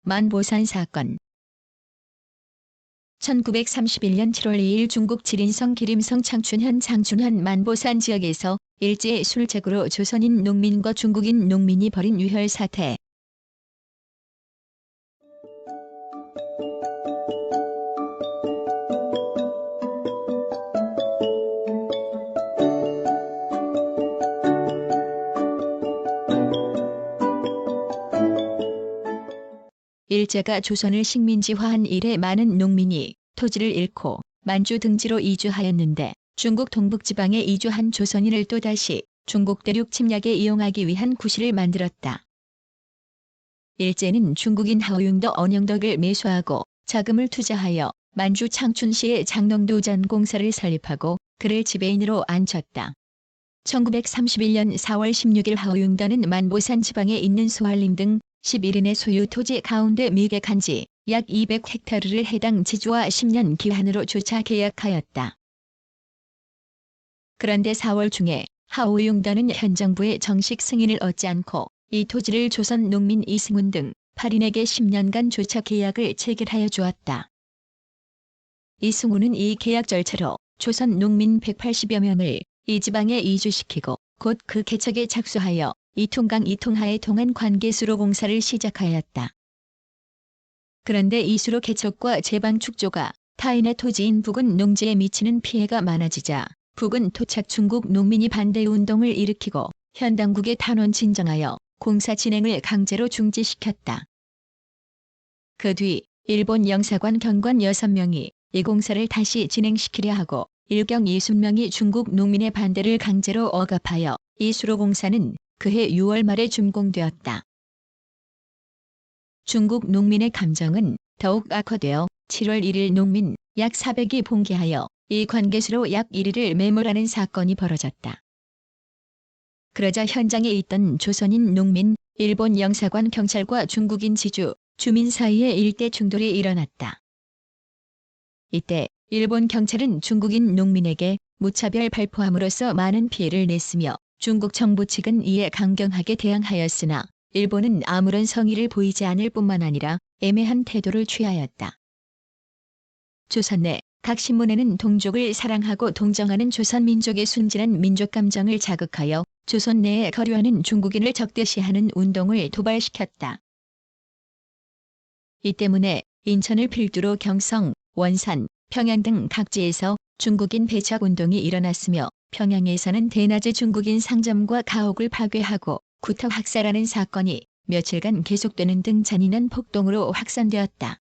만보산 사건. 1931년 7월 2일 중국 지린성 기림성 창춘현 장춘현 만보산 지역에서 일제의 술책으로 조선인 농민과 중국인 농민이 벌인 유혈 사태. 일제가 조선을 식민지화한 이래 많은 농민이 토지를 잃고 만주 등지로 이주하였는데 중국 동북지방에 이주한 조선인을 또다시 중국 대륙 침략에 이용하기 위한 구실을 만들었다. 일제는 중국인 하오융더 언영덕을 매수하고 자금을 투자하여 만주 창춘시에 장농도전 공사를 설립하고 그를 지배인으로 앉혔다. 1931년 4월 16일 하오융더는 만보산 지방에 있는 소할림 등 11인의 소유 토지 가운데 미객한 지 약 200헥타르를 해당 지주와 10년 기한으로 조차 계약하였다. 그런데 4월 중에 하오융더는 현 정부의 정식 승인을 얻지 않고 이 토지를 조선 농민 이승훈 등 8인에게 10년간 조차 계약을 체결하여 주었다. 이승훈은 이 계약 절차로 조선 농민 180여 명을 이 지방에 이주시키고 곧 그 개척에 착수하여 이통강 이통하에 통한 관계수로 공사를 시작하였다. 그런데 이 수로 개척과 제방 축조가 타인의 토지인 북은 농지에 미치는 피해가 많아지자 북은 토착 중국 농민이 반대 운동을 일으키고 현 당국에 탄원 진정하여 공사 진행을 강제로 중지시켰다. 그 뒤 일본 영사관 경관 6명이 이 공사를 다시 진행시키려 하고 일경 20명이 중국 농민의 반대를 강제로 억압하여 이 수로 공사는 그해 6월 말에 준공되었다. 중국 농민의 감정은 더욱 악화되어 7월 1일 농민 약 400이 봉기하여 이 관계수로 약 1일을 매몰하는 사건이 벌어졌다. 그러자 현장에 있던 조선인 농민, 일본 영사관 경찰과 중국인 지주, 주민 사이에 일대 충돌이 일어났다. 이때 일본 경찰은 중국인 농민에게 무차별 발포함으로써 많은 피해를 냈으며 중국 정부 측은 이에 강경하게 대항하였으나 일본은 아무런 성의를 보이지 않을 뿐만 아니라 애매한 태도를 취하였다. 조선 내 각 신문에는 동족을 사랑하고 동정하는 조선 민족의 순진한 민족 감정을 자극하여 조선 내에 거류하는 중국인을 적대시하는 운동을 도발시켰다. 이 때문에 인천을 필두로 경성, 원산, 평양 등 각지에서 중국인 배척 운동이 일어났으며 평양에서는 대낮에 중국인 상점과 가옥을 파괴하고 구타 학살하는 사건이 며칠간 계속되는 등 잔인한 폭동으로 확산되었다.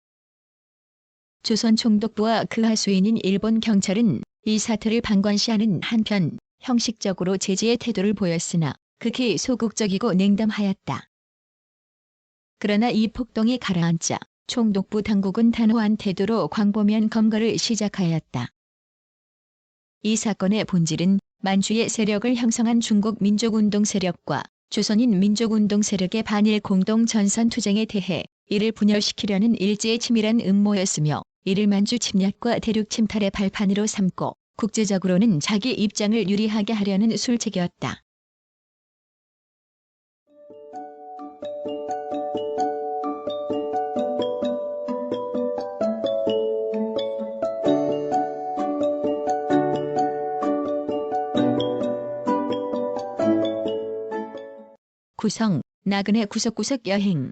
조선 총독부와 그 하수인인 일본 경찰은 이 사태를 방관시하는 한편 형식적으로 제재의 태도를 보였으나 극히 소극적이고 냉담하였다. 그러나 이 폭동이 가라앉자 총독부 당국은 단호한 태도로 광범위한 검거를 시작하였다. 이 사건의 본질은 만주의 세력을 형성한 중국 민족운동 세력과 조선인 민족운동 세력의 반일 공동 전선 투쟁에 대해 이를 분열시키려는 일제의 치밀한 음모였으며 이를 만주 침략과 대륙 침탈의 발판으로 삼고 국제적으로는 자기 입장을 유리하게 하려는 술책이었다. 구성, 나그네 구석구석 여행.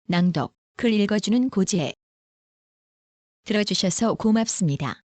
낭독, 글 읽어주는 고지혜. 들어주셔서 고맙습니다.